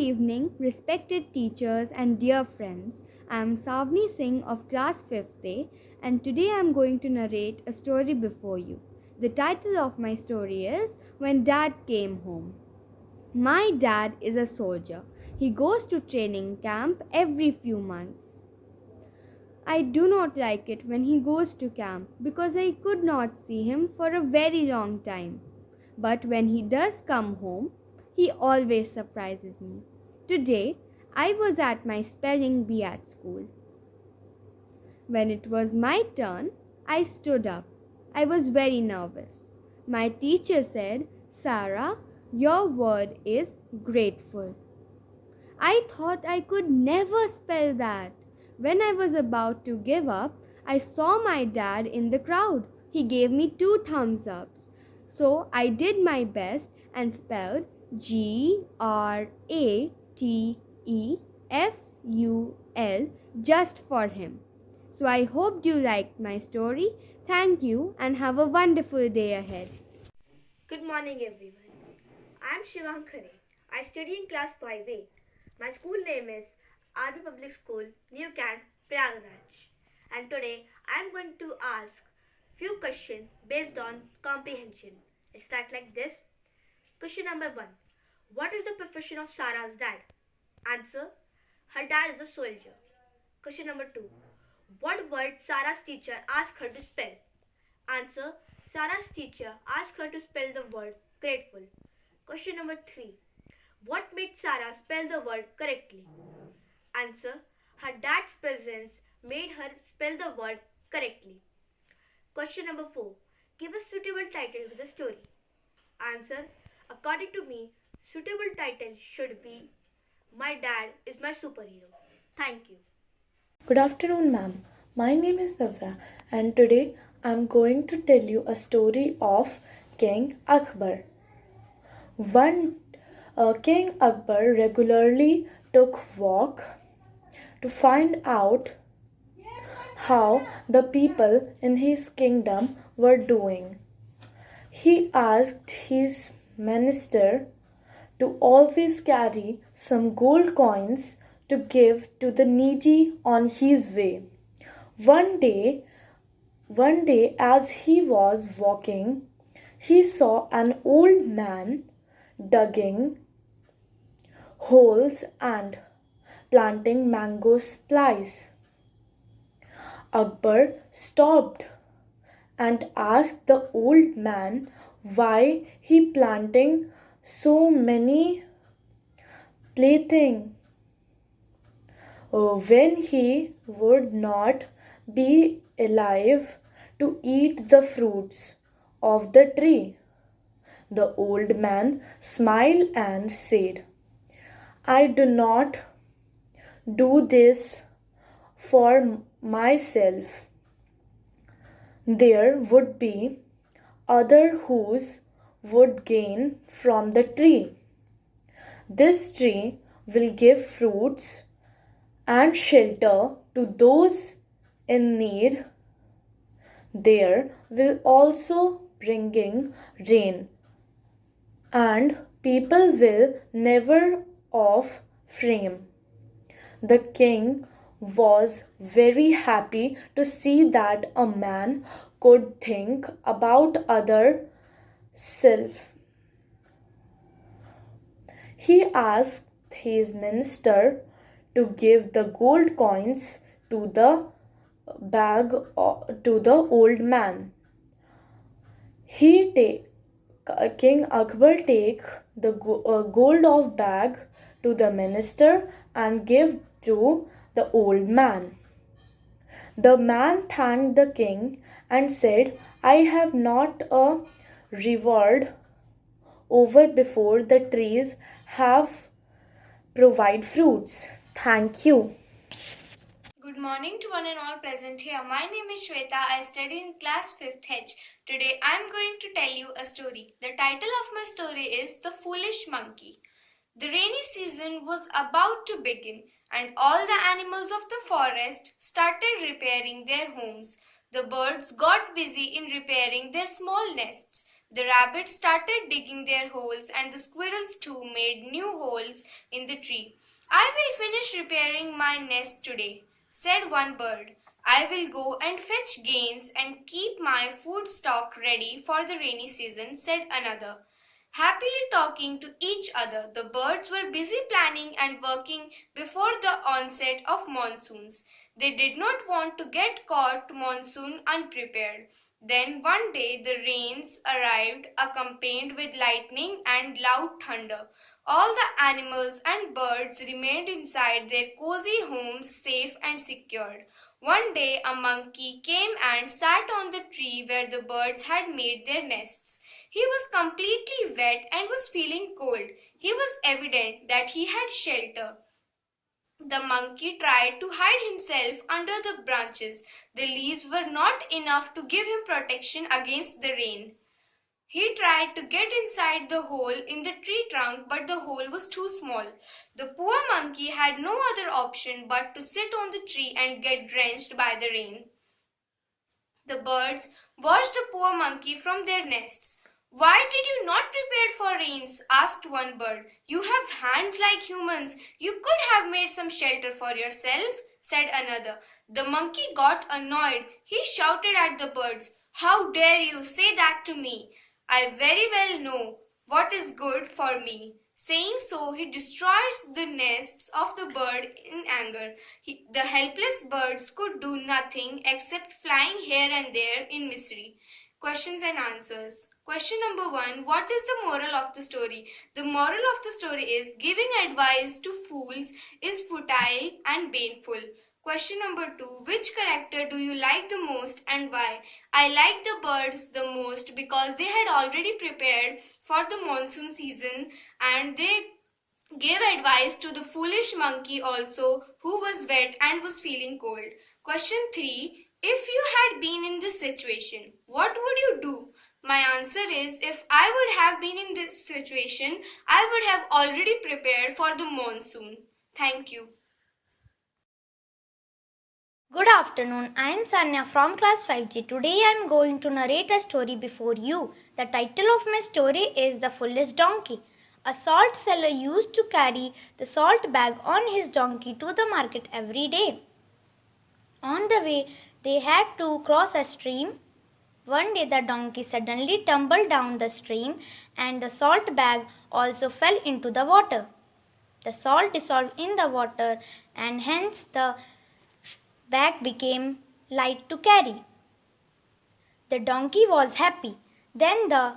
evening, respected teachers and dear friends. I am Savni Singh of class 5th A, and today I am going to narrate a story before you. The title of my story is When Dad Came Home. My dad is a soldier. He goes to training camp every few months. I do not like it when he goes to camp because I could not see him for a very long time. But when he does come home, he always surprises me. Today, I was at my spelling bee at school. When it was my turn, I stood up. I was very nervous. My teacher said, "Sarah, your word is grateful." I thought I could never spell that. When I was about to give up, I saw my dad in the crowd. He gave me 2 thumbs ups. So I did my best and spelled GRATEFUL just for him. So I hope you liked my story. Thank you and have a wonderful day ahead. Good morning, everyone. I am Shivankari. I study in class 5A. My school name is RB Public School, New Cantt, Prayagraj. And today I am going to ask few questions based on comprehension. It starts like this. Question number 1. What is the profession of Sarah's dad? Answer. Her dad is a soldier. Question number 2. What word Sarah's teacher asked her to spell? Answer. Sarah's teacher asked her to spell the word grateful. Question number 3. What made Sarah spell the word correctly? Answer. Her dad's presence made her spell the word correctly. Question number 4. Give a suitable title to the story. Answer. According to me, suitable title should be My Dad is My Superhero. Thank you. Good afternoon, ma'am. My name is Navra, and today I'm going to tell you a story of King Akbar. King Akbar regularly took walk to find out how the people in his kingdom were doing. He asked his minister to always carry some gold coins to give to the needy on his way. One day, as he was walking, he saw an old man digging holes and planting mango slices. Akbar stopped and asked the old man why he planting so many playthings when he would not be alive to eat the fruits of the tree. The old man smiled and said, "I do not do this for myself. There would be other whose would gain from the tree. This tree will give fruits and shelter to those in need. There will also bringing rain, and people will never off frame." The king was very happy to see that a man could think about other self. He asked his minister to give the gold coins to the bag to the old man. King Akbar take the gold of bag to the minister and give to the old man. The man thanked the king and said, "I have not a reward over before the trees have provide fruits. Thank you." Good morning to one and all present here. My name is Shweta. I study in class 5th H. Today I am going to tell you a story. The title of my story is The Foolish Monkey. The rainy season was about to begin, and all the animals of the forest started repairing their homes. The birds got busy in repairing their small nests. The rabbits started digging their holes, and the squirrels too made new holes in the tree. I will finish repairing my nest today, said one bird. I will go and fetch gains and keep my food stock ready for the rainy season, said another. Happily talking to each other, the birds were busy planning and working before the onset of monsoons. They did not want to get caught monsoon unprepared. Then one day the rains arrived accompanied with lightning and loud thunder. All the animals and birds remained inside their cozy homes safe and secured. One day a monkey came and sat on the tree where the birds had made their nests. He was completely wet and was feeling cold. He was evident that he had shelter. The monkey tried to hide himself under the branches. The leaves were not enough to give him protection against the rain. He tried to get inside the hole in the tree trunk, but the hole was too small. The poor monkey had no other option but to sit on the tree and get drenched by the rain. The birds watched the poor monkey from their nests. Why did you not prepare for rains? Asked one bird. You have hands like humans. You could have made some shelter for yourself, said another. The monkey got annoyed. He shouted at the birds. How dare you say that to me? I very well know what is good for me. Saying so, he destroys the nests of the bird in anger. The helpless birds could do nothing except flying here and there in misery. Questions and answers. Question number 1. What is the moral of the story? The moral of the story is giving advice to fools is futile and baneful. Question number 2. Which character do you like the most and why? I like the birds the most because they had already prepared for the monsoon season and they gave advice to the foolish monkey also who was wet and was feeling cold. Question 3. If you had been in this situation, what would you do? My answer is if I would have been in this situation, I would have already prepared for the monsoon. Thank you. Good afternoon. I am Sanya from class 5G. Today I am going to narrate a story before you. The title of my story is The Foolish Donkey. A salt seller used to carry the salt bag on his donkey to the market every day. On the way, they had to cross a stream. One day the donkey suddenly tumbled down the stream and the salt bag also fell into the water. The salt dissolved in the water and hence the bag became light to carry. The donkey was happy. Then the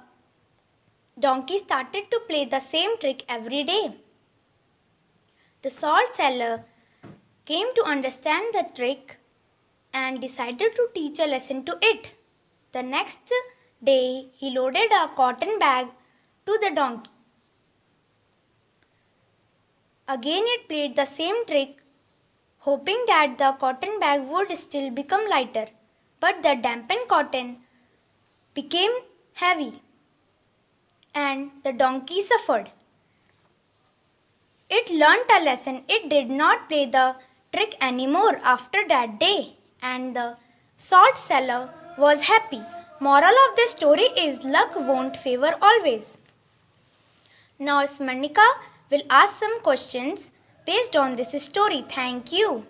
donkey started to play the same trick every day. The salt seller came to understand the trick and decided to teach a lesson to it. The next day, he loaded a cotton bag to the donkey. Again, it played the same trick, hoping that the cotton bag would still become lighter. But the dampened cotton became heavy and the donkey suffered. It learnt a lesson. It did not play the trick anymore after that day, and the salt seller was happy. Moral of the story is luck won't favor always. Now Smarnika will ask some questions based on this story. Thank you.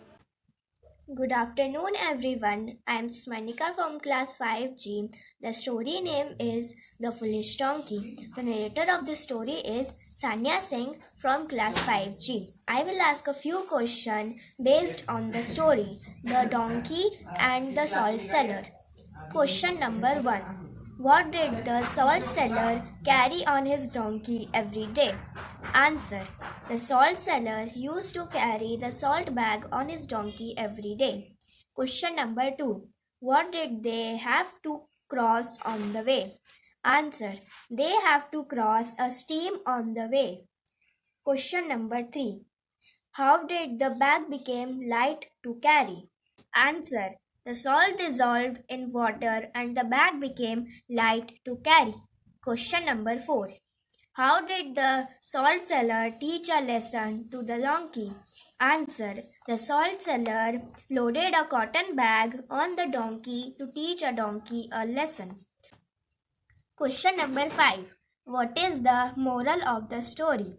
Good afternoon, everyone. I am Smarnika from class 5G. The story name is The Foolish Donkey. The narrator of the story is Sanya Singh from class 5G. I will ask a few questions based on the story, The Donkey and the Salt Seller. Question number 1. What did the salt seller carry on his donkey every day? Answer. The salt seller used to carry the salt bag on his donkey every day. Question number 2. What did they have to cross on the way? Answer. They have to cross a stream on the way. Question number 3. How did the bag become light to carry? Answer. The salt dissolved in water and the bag became light to carry. Question number 4. How did the salt seller teach a lesson to the donkey? Answer. The salt seller loaded a cotton bag on the donkey to teach a donkey a lesson. Question number 5. What is the moral of the story?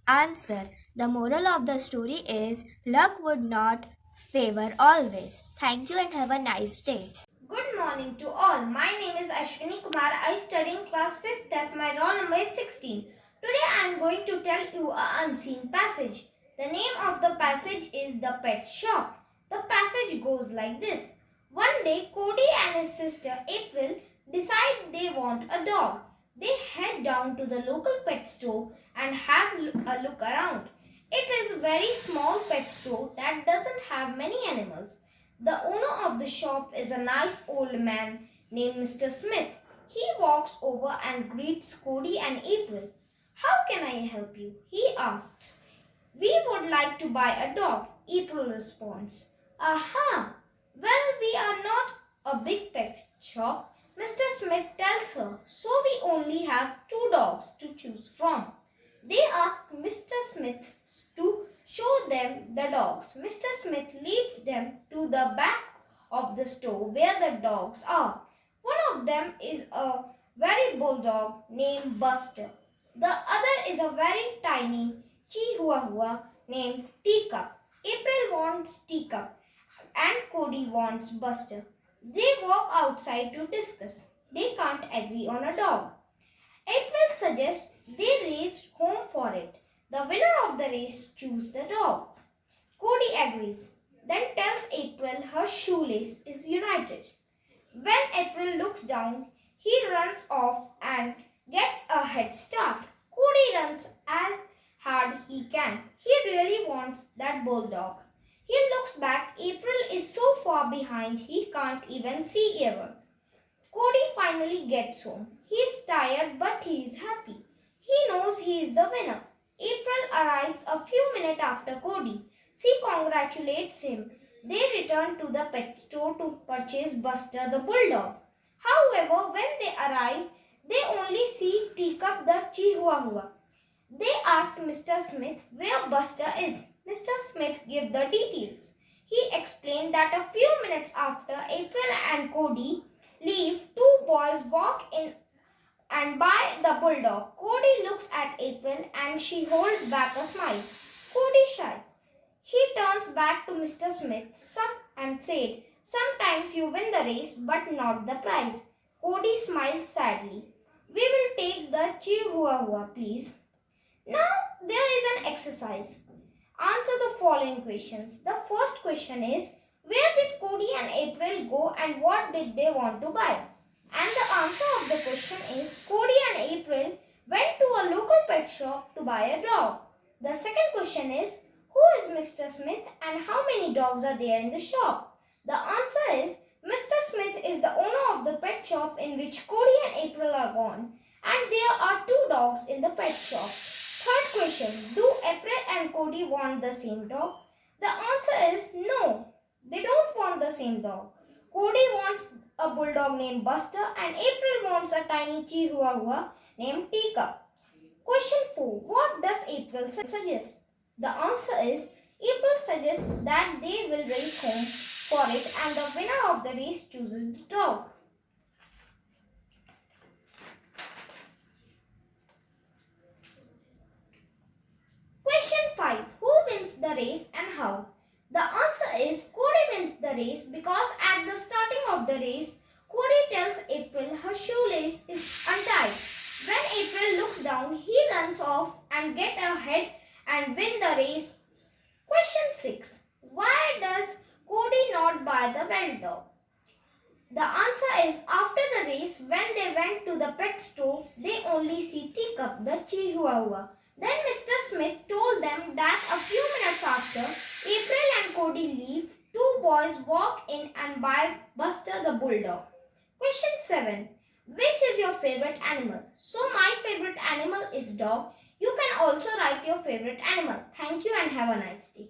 Answer. The moral of the story is luck would not favor always. Thank you and have a nice day. Good morning to all. My name is Ashwini Kumar. I study in class 5th F. My roll number is 16. Today I am going to tell you a unseen passage. The name of the passage is The Pet Shop. The passage goes like this. One day Cody and his sister April decide they want a dog. They head down to the local pet store and have a look around. It is a very small pet store that doesn't have many animals. The owner of the shop is a nice old man named Mr. Smith. He walks over and greets Cody and April. How can I help you? He asks. We would like to buy a dog, April responds. Aha! Well, we are not a big pet shop, Mr. Smith tells her, so we only have 2 dogs to choose from. They ask Mr. Smith to show them the dogs. Mr. Smith leads them to the back of the store where the dogs are. One of them is a very bulldog named Buster. The other is a very tiny Chihuahua named Teacup. April wants Teacup and Cody wants Buster. They walk outside to discuss. They can't agree on a dog. April suggests they race home for it. The winner of the race chooses the dog. Cody agrees, then tells April her shoelace is united. When April looks down, he runs off and gets a head start. Cody runs as hard he can. He really wants that bulldog. He looks back. April is so far behind he can't even see Ever. Cody finally gets home. He is tired but he is happy. He knows he is the winner. April arrives a few minutes after Cody. She congratulates him. They return to the pet store to purchase Buster the bulldog. However, when they arrive, they only see Teacup the Chihuahua. They ask Mr. Smith where Buster is. Mr. Smith gives the details. He explained that a few minutes after April and Cody leave, 2 boys walk in and buy the bulldog. Cody looks at April and she holds back a smile. Cody shies. He turns back to Mr. Smith and said, sometimes you win the race but not the prize. Cody smiles sadly. We will take the Chihuahua, please. Now there is an exercise. Answer the following questions. The first question is, where did Cody and April go and what did they want to buy? And the answer of the question is, Cody and April went to a local pet shop to buy a dog. The second question is, who is Mr. Smith and how many dogs are there in the shop? The answer is, Mr. Smith is the owner of the pet shop in which Cody and April are gone, and there are 2 dogs in the pet shop. Third question, do April and Cody want the same dog? The answer is no, they don't want the same dog. Cody wants a bulldog named Buster and April wants a tiny Chihuahua named Teacup. Question 4, what does April suggest? The answer is, April suggests that they will race home for it and the winner of the race chooses the dog. Question 5. Who wins the race and how? The answer is Cody wins the race because at the starting of the race, Cody tells April her shoelace is untied. When April looks down, he runs off and gets ahead and win the race. Question 6. Why does Cody not buy the bell dog? The answer is after the race, when they went to the pet store, they only see Teacup, the Chihuahua. Then Mr. Smith told them that a few minutes after April and Cody leave, 2 boys walk in and buy Buster the bulldog. Question 7. Which is your favorite animal? So my favorite animal is dog. You can also write your favorite animal. Thank you and have a nice day.